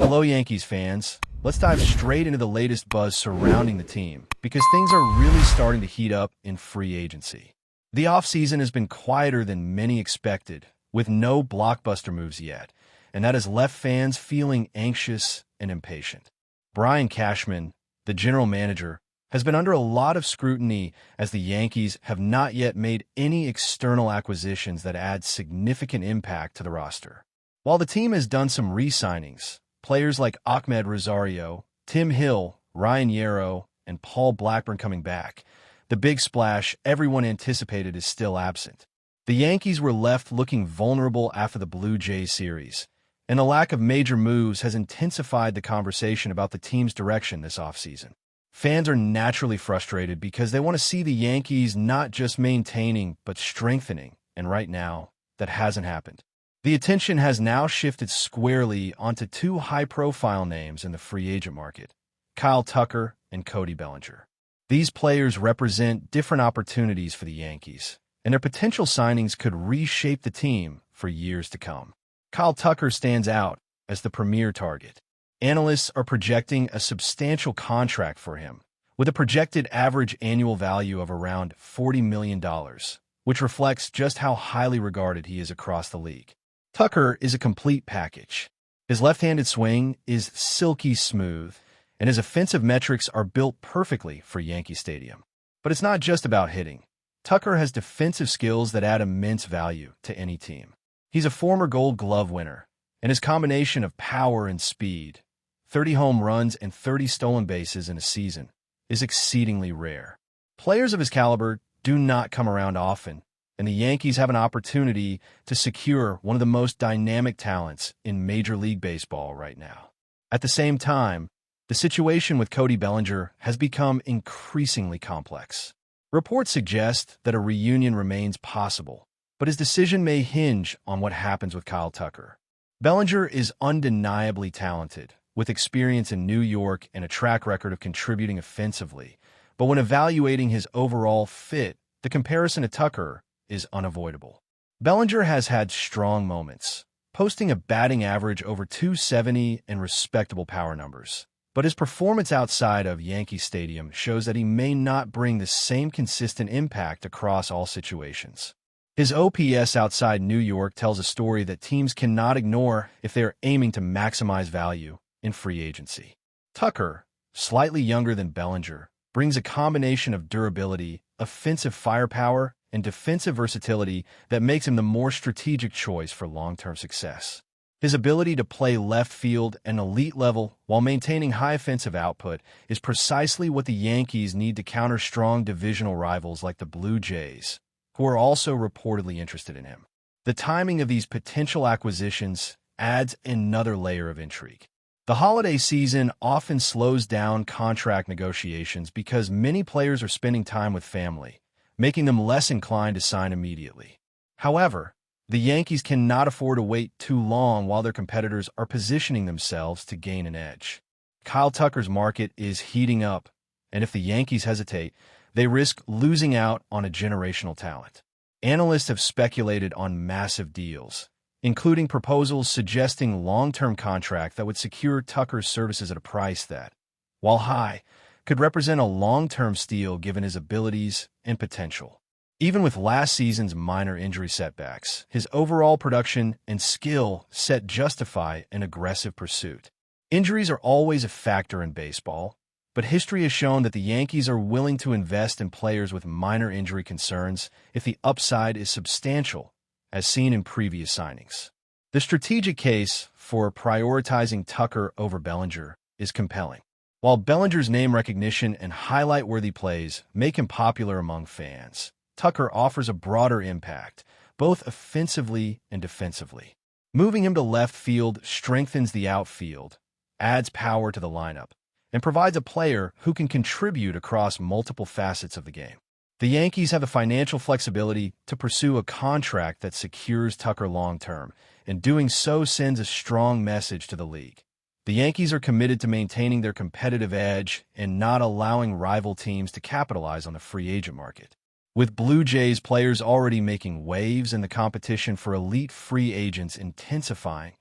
Hello, Yankees fans. Let's dive straight into the latest buzz surrounding the team, because things are really starting to heat up in free agency. The offseason has been quieter than many expected, with no blockbuster moves yet, and that has left fans feeling anxious and impatient. Brian Cashman, the general manager, has been under a lot of scrutiny as the Yankees have not yet made any external acquisitions that add significant impact to the roster. While the team has done some re-signings, players like Ahmed Rosario, Tim Hill, Ryan Yarrow, and Paul Blackburn coming back, the big splash everyone anticipated is still absent. The Yankees were left looking vulnerable after the Blue Jays series, and the lack of major moves has intensified the conversation about the team's direction this offseason. Fans are naturally frustrated because they want to see the Yankees not just maintaining but strengthening, and right now, that hasn't happened. The attention has now shifted squarely onto two high-profile names in the free agent market, Kyle Tucker and Cody Bellinger. These players represent different opportunities for the Yankees, and their potential signings could reshape the team for years to come. Kyle Tucker stands out as the premier target. Analysts are projecting a substantial contract for him, with a projected average annual value of around $40 million, which reflects just how highly regarded he is across the league. Tucker is a complete package. His left-handed swing is silky smooth, and his offensive metrics are built perfectly for Yankee Stadium. But it's not just about hitting. Tucker has defensive skills that add immense value to any team. He's a former Gold Glove winner, and his combination of power and speed, 30 home runs and 30 stolen bases in a season, is exceedingly rare. Players of his caliber do not come around often, and the Yankees have an opportunity to secure one of the most dynamic talents in Major League Baseball right now. At the same time, the situation with Cody Bellinger has become increasingly complex. Reports suggest that a reunion remains possible, but his decision may hinge on what happens with Kyle Tucker. Bellinger is undeniably talented, with experience in New York and a track record of contributing offensively, but when evaluating his overall fit, the comparison to Tucker is unavoidable. Bellinger has had strong moments, posting a batting average over .270 and respectable power numbers. But his performance outside of Yankee Stadium shows that he may not bring the same consistent impact across all situations. His OPS outside New York tells a story that teams cannot ignore if they are aiming to maximize value in free agency. Tucker, slightly younger than Bellinger, brings a combination of durability, offensive firepower, and defensive versatility that makes him the more strategic choice for long-term success. His ability to play left field at an elite level while maintaining high offensive output is precisely what the Yankees need to counter strong divisional rivals like the Blue Jays, who are also reportedly interested in him. The timing of these potential acquisitions adds another layer of intrigue. The holiday season often slows down contract negotiations because many players are spending time with family, making them less inclined to sign immediately. However, the Yankees cannot afford to wait too long while their competitors are positioning themselves to gain an edge. Kyle Tucker's market is heating up, and if the Yankees hesitate, they risk losing out on a generational talent. Analysts have speculated on massive deals, including proposals suggesting long-term contract that would secure Tucker's services at a price that, while high, could represent a long-term steal given his abilities and potential. Even with last season's minor injury setbacks, his overall production and skill set justify an aggressive pursuit. Injuries are always a factor in baseball, but history has shown that the Yankees are willing to invest in players with minor injury concerns if the upside is substantial, as seen in previous signings. The strategic case for prioritizing Tucker over Bellinger is compelling. While Bellinger's name recognition and highlight-worthy plays make him popular among fans, Tucker offers a broader impact, both offensively and defensively. Moving him to left field strengthens the outfield, adds power to the lineup, and provides a player who can contribute across multiple facets of the game. The Yankees have the financial flexibility to pursue a contract that secures Tucker long-term, and doing so sends a strong message to the league. The Yankees are committed to maintaining their competitive edge and not allowing rival teams to capitalize on the free agent market. With Blue Jays players already making waves and the competition for elite free agents intensifying,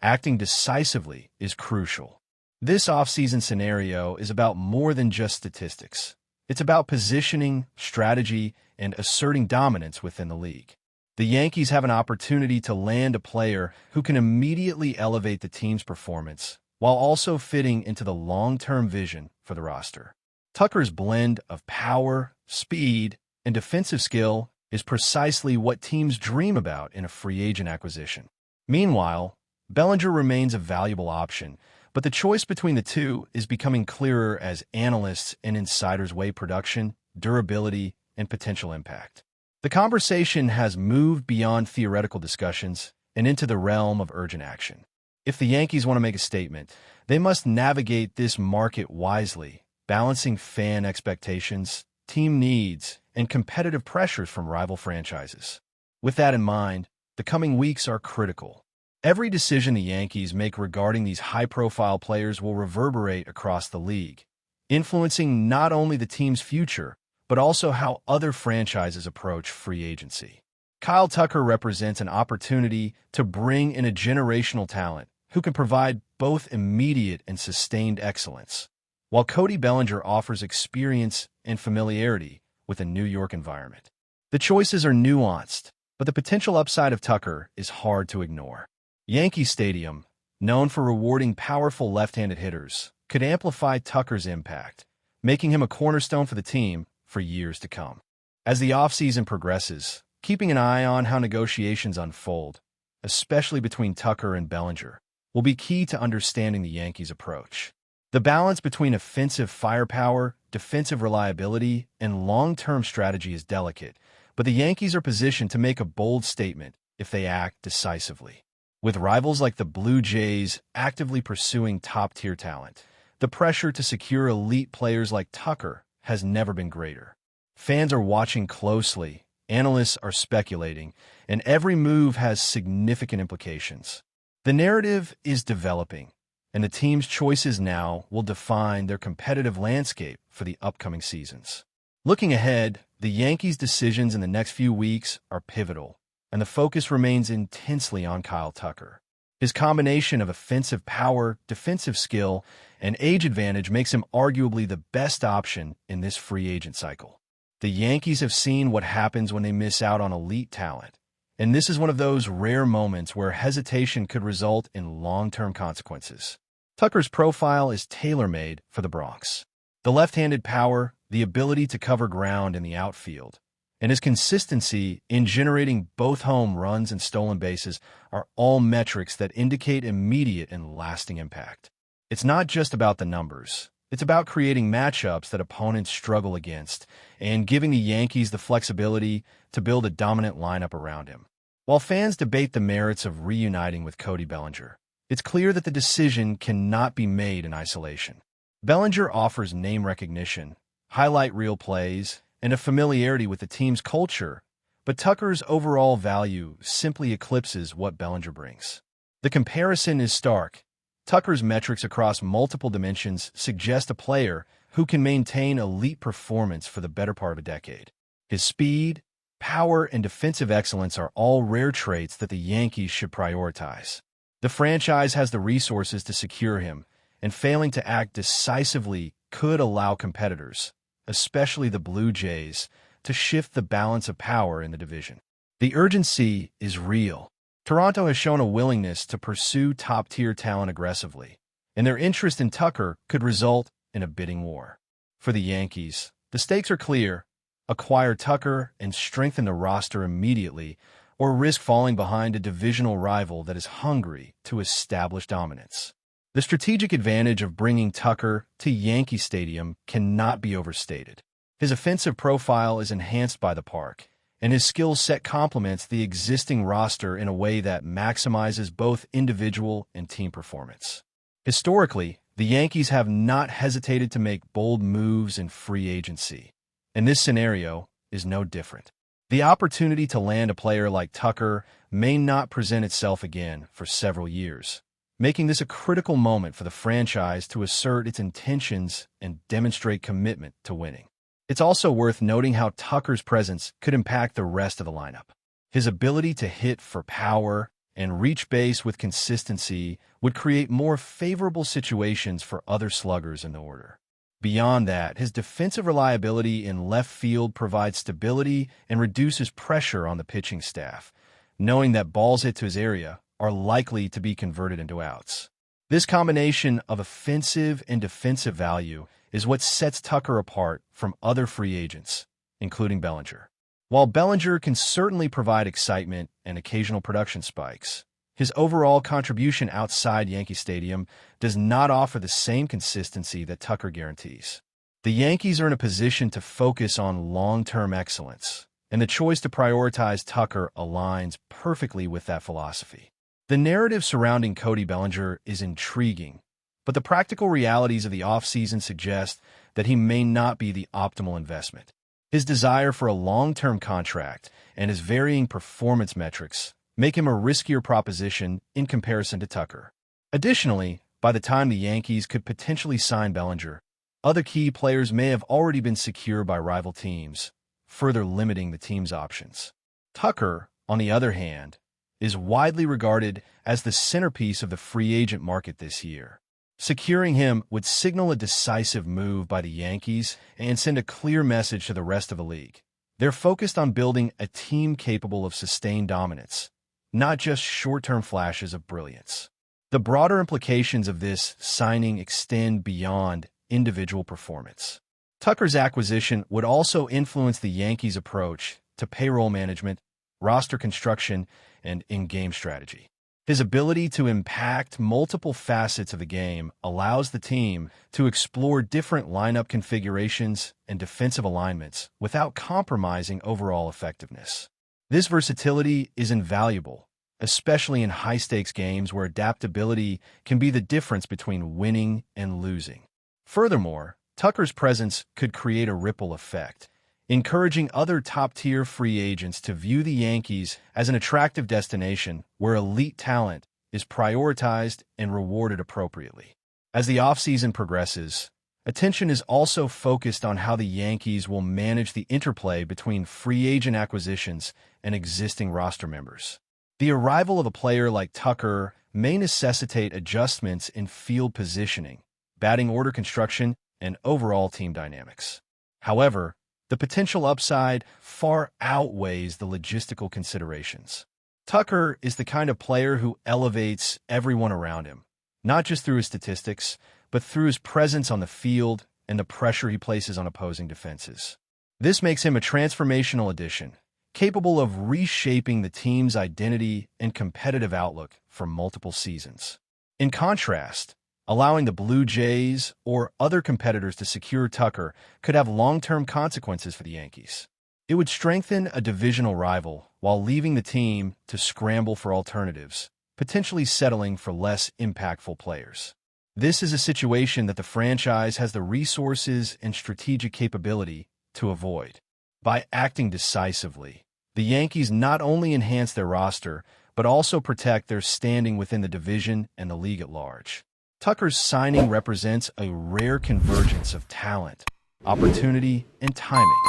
acting decisively is crucial. This offseason scenario is about more than just statistics. It's about positioning, strategy, and asserting dominance within the league. The Yankees have an opportunity to land a player who can immediately elevate the team's performance while also fitting into the long-term vision for the roster. Tucker's blend of power, speed, and defensive skill is precisely what teams dream about in a free agent acquisition. Meanwhile, Bellinger remains a valuable option, but the choice between the two is becoming clearer as analysts and insiders weigh production, durability, and potential impact. The conversation has moved beyond theoretical discussions and into the realm of urgent action. If the Yankees want to make a statement, they must navigate this market wisely, balancing fan expectations, team needs, and competitive pressures from rival franchises. With that in mind, the coming weeks are critical. Every decision the Yankees make regarding these high-profile players will reverberate across the league, influencing not only the team's future, but also how other franchises approach free agency. Kyle Tucker represents an opportunity to bring in a generational talent who can provide both immediate and sustained excellence, while Cody Bellinger offers experience and familiarity with a New York environment. The choices are nuanced, but the potential upside of Tucker is hard to ignore. Yankee Stadium, known for rewarding powerful left-handed hitters, could amplify Tucker's impact, making him a cornerstone for the team for years to come. As the offseason progresses, keeping an eye on how negotiations unfold, especially between Tucker and Bellinger, will be key to understanding the Yankees' approach. The balance between offensive firepower, defensive reliability, and long-term strategy is delicate, but the Yankees are positioned to make a bold statement if they act decisively. With rivals like the Blue Jays actively pursuing top-tier talent, the pressure to secure elite players like Tucker has never been greater. Fans are watching closely, analysts are speculating, and every move has significant implications. The narrative is developing, and the team's choices now will define their competitive landscape for the upcoming seasons. Looking ahead, the Yankees' decisions in the next few weeks are pivotal, and the focus remains intensely on Kyle Tucker. His combination of offensive power, defensive skill, and age advantage makes him arguably the best option in this free agent cycle. The Yankees have seen what happens when they miss out on elite talent, and this is one of those rare moments where hesitation could result in long-term consequences. Tucker's profile is tailor-made for the Bronx. The left-handed power, the ability to cover ground in the outfield, and his consistency in generating both home runs and stolen bases are all metrics that indicate immediate and lasting impact. It's not just about the numbers. It's about creating matchups that opponents struggle against and giving the Yankees the flexibility to build a dominant lineup around him. While fans debate the merits of reuniting with Cody Bellinger, it's clear that the decision cannot be made in isolation. Bellinger offers name recognition, highlight reel plays, and a familiarity with the team's culture, but Tucker's overall value simply eclipses what Bellinger brings. The comparison is stark. Tucker's metrics across multiple dimensions suggest a player who can maintain elite performance for the better part of a decade. His speed, power, and defensive excellence are all rare traits that the Yankees should prioritize. The franchise has the resources to secure him, and failing to act decisively could allow competitors, especially the Blue Jays, to shift the balance of power in the division. The urgency is real. Toronto has shown a willingness to pursue top-tier talent aggressively, and their interest in Tucker could result in a bidding war. For the Yankees, the stakes are clear: acquire Tucker and strengthen the roster immediately, or risk falling behind a divisional rival that is hungry to establish dominance. The strategic advantage of bringing Tucker to Yankee Stadium cannot be overstated. His offensive profile is enhanced by the park, and his skill set complements the existing roster in a way that maximizes both individual and team performance. Historically, the Yankees have not hesitated to make bold moves in free agency, and this scenario is no different. The opportunity to land a player like Tucker may not present itself again for several years, making this a critical moment for the franchise to assert its intentions and demonstrate commitment to winning. It's also worth noting how Tucker's presence could impact the rest of the lineup. His ability to hit for power and reach base with consistency would create more favorable situations for other sluggers in the order. Beyond that, his defensive reliability in left field provides stability and reduces pressure on the pitching staff, knowing that balls hit to his area are likely to be converted into outs. This combination of offensive and defensive value is what sets Tucker apart from other free agents, including Bellinger. While Bellinger can certainly provide excitement and occasional production spikes, his overall contribution outside Yankee Stadium does not offer the same consistency that Tucker guarantees. The Yankees are in a position to focus on long-term excellence, and the choice to prioritize Tucker aligns perfectly with that philosophy. The narrative surrounding Cody Bellinger is intriguing, but the practical realities of the offseason suggest that he may not be the optimal investment. His desire for a long-term contract and his varying performance metrics make him a riskier proposition in comparison to Tucker. Additionally, by the time the Yankees could potentially sign Bellinger, other key players may have already been secured by rival teams, further limiting the team's options. Tucker, on the other hand, is widely regarded as the centerpiece of the free agent market this year. Securing him would signal a decisive move by the Yankees and send a clear message to the rest of the league. They're focused on building a team capable of sustained dominance, not just short-term flashes of brilliance. The broader implications of this signing extend beyond individual performance. Tucker's acquisition would also influence the Yankees' approach to payroll management, roster construction, and in-game strategy. His ability to impact multiple facets of the game allows the team to explore different lineup configurations and defensive alignments without compromising overall effectiveness. This versatility is invaluable, especially in high-stakes games where adaptability can be the difference between winning and losing. Furthermore, Tucker's presence could create a ripple effect, encouraging other top-tier free agents to view the Yankees as an attractive destination where elite talent is prioritized and rewarded appropriately. As the offseason progresses, attention is also focused on how the Yankees will manage the interplay between free agent acquisitions and existing roster members. The arrival of a player like Tucker may necessitate adjustments in field positioning, batting order construction, and overall team dynamics. However, the potential upside far outweighs the logistical considerations. Tucker is the kind of player who elevates everyone around him, not just through his statistics, but through his presence on the field and the pressure he places on opposing defenses. This makes him a transformational addition, capable of reshaping the team's identity and competitive outlook for multiple seasons. In contrast, allowing the Blue Jays or other competitors to secure Tucker could have long-term consequences for the Yankees. It would strengthen a divisional rival while leaving the team to scramble for alternatives, potentially settling for less impactful players. This is a situation that the franchise has the resources and strategic capability to avoid. By acting decisively, the Yankees not only enhance their roster, but also protect their standing within the division and the league at large. Tucker's signing represents a rare convergence of talent, opportunity, and timing,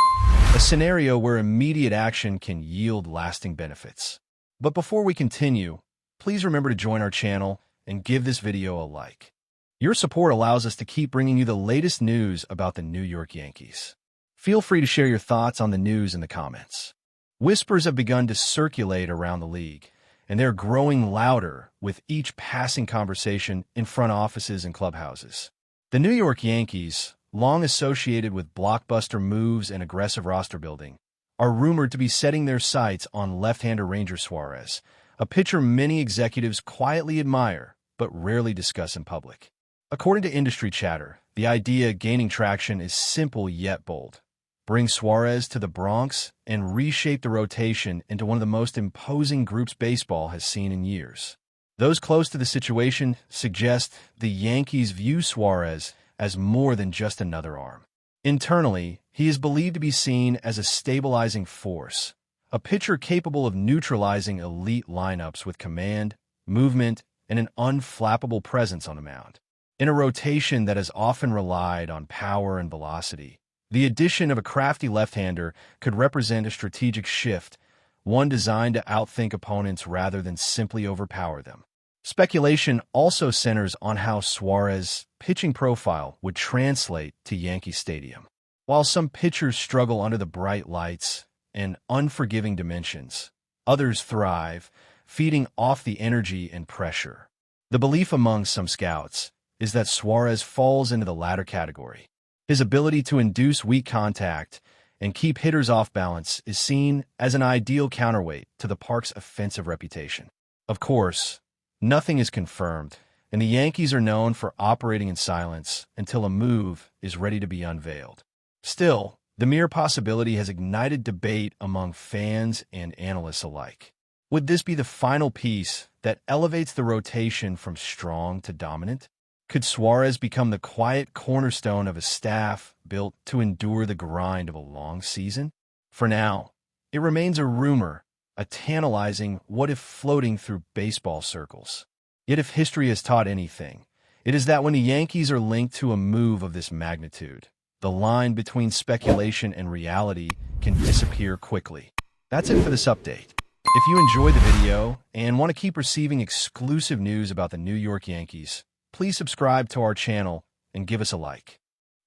a scenario where immediate action can yield lasting benefits. But before we continue, please remember to join our channel and give this video a like. Your support allows us to keep bringing you the latest news about the New York Yankees. Feel free to share your thoughts on the news in the comments. Whispers have begun to circulate around the league, and they're growing louder with each passing conversation in front offices and clubhouses. The New York Yankees, long associated with blockbuster moves and aggressive roster building, are rumored to be setting their sights on left-hander Ranger Suárez, a pitcher many executives quietly admire but rarely discuss in public. According to industry chatter, the idea gaining traction is simple yet bold. Bring Suarez to the Bronx and reshape the rotation into one of the most imposing groups baseball has seen in years. Those close to the situation suggest the Yankees view Suarez as more than just another arm. Internally, he is believed to be seen as a stabilizing force, a pitcher capable of neutralizing elite lineups with command, movement, and an unflappable presence on the mound. In a rotation that has often relied on power and velocity, the addition of a crafty left-hander could represent a strategic shift, one designed to outthink opponents rather than simply overpower them. Speculation also centers on how Suarez's pitching profile would translate to Yankee Stadium. While some pitchers struggle under the bright lights and unforgiving dimensions, others thrive, feeding off the energy and pressure. The belief among some scouts is that Suarez falls into the latter category. His ability to induce weak contact and keep hitters off balance is seen as an ideal counterweight to the park's offensive reputation. Of course, nothing is confirmed, and the Yankees are known for operating in silence until a move is ready to be unveiled. Still, the mere possibility has ignited debate among fans and analysts alike. Would this be the final piece that elevates the rotation from strong to dominant? Could Suarez become the quiet cornerstone of a staff built to endure the grind of a long season? For now, it remains a rumor, a tantalizing what-if floating through baseball circles. Yet if history has taught anything, it is that when the Yankees are linked to a move of this magnitude, the line between speculation and reality can disappear quickly. That's it for this update. If you enjoyed the video and want to keep receiving exclusive news about the New York Yankees, please subscribe to our channel and give us a like.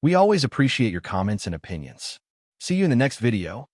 We always appreciate your comments and opinions. See you in the next video.